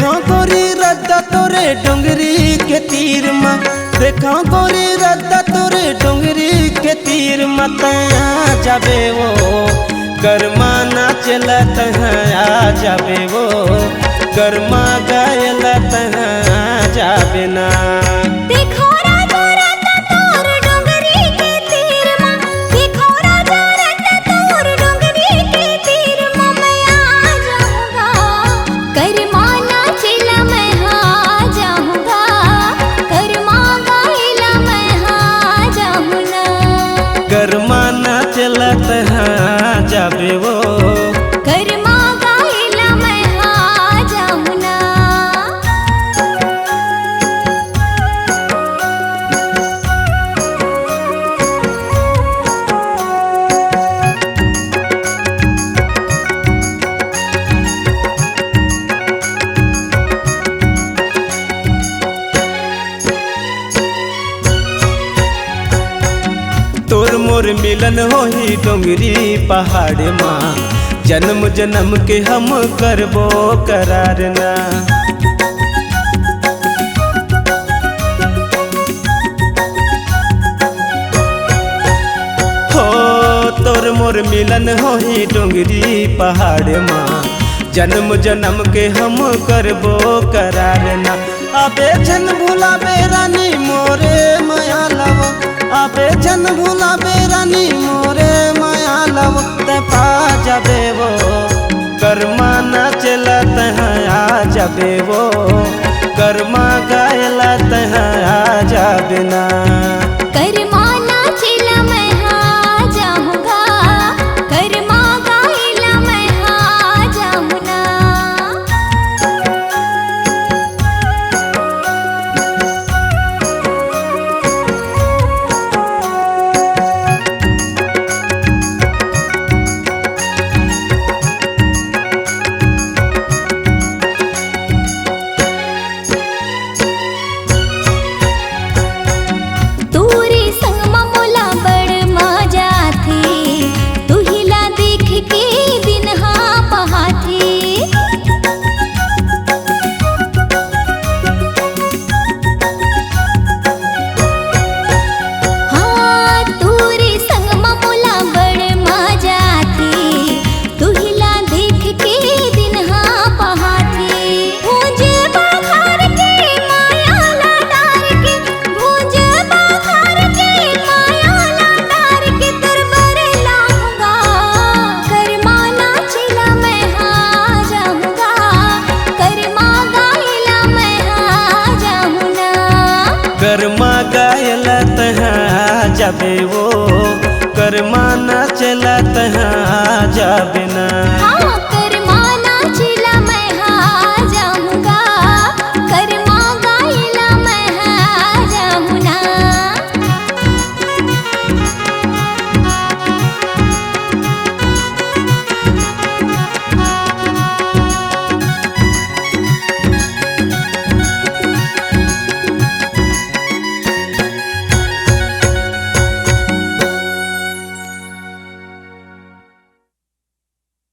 देखा गोरी रद्दा तोरे डोंगरी के तीर मा, देखा गोरी रद्दा तोरे डोंगरी के तीर मतया जाबे वो कर्मा नाचलत हैं आ जाबे वो कर्मा गायलत हैं आ जाबे ना। देखो राजा रद्दा तोर डोंगरी के तीर मा, देखो राजा रद्दा तोर डोंगरी के तीर मा मैं आ जाऊंगा कर्मा नाचला मैं आ जाऊंगा कर्मा गायला मैं आ जाऊंगा। कर्मा नाचलत हैं आ जाबे वो कर्मा गायला मैं आ जाऊंगा। तोर मोर मिलन होही डोंगरी पहाड़ माँ, जन्म जन्म के हम करबो करार ना। हो तोर मोर मिलन होही डोंगरी पहाड़ माँ, जन्म जन्म के हम करबो करार ना। अबे जन भुलाबे रानी मोरे माया लव, अबे जन भुलाबे रानी मोरे माया लव ते पा जाबे वो कर्मा नाचलत हैं आ जाबे वो कर्मा गायलत हैं आ जाबे ना। कर्मा नाचला मैं आ जाऊंगा कर्मा गायला मैं आ जाऊंगा। तोरे संग मोला बड़ मजा थी, तू हिला देख के दिन हाँ पहाथी। हाँ तोरे संग मोला बड़ मजा थी, तू हिला देख के दिन हाँ पहाथी। भूंजे बखार के माया लाडार के, भूंजे बखार के माया लाडार के दरबार लाऊंगा कर्मा नाचला मैं आ जाऊंगा कर्मा गायला मैं आ जाऊंगा। कर्मा गायलत हैं आ जाबे वो कर्मा नाचलत हैं आ जाबे ना।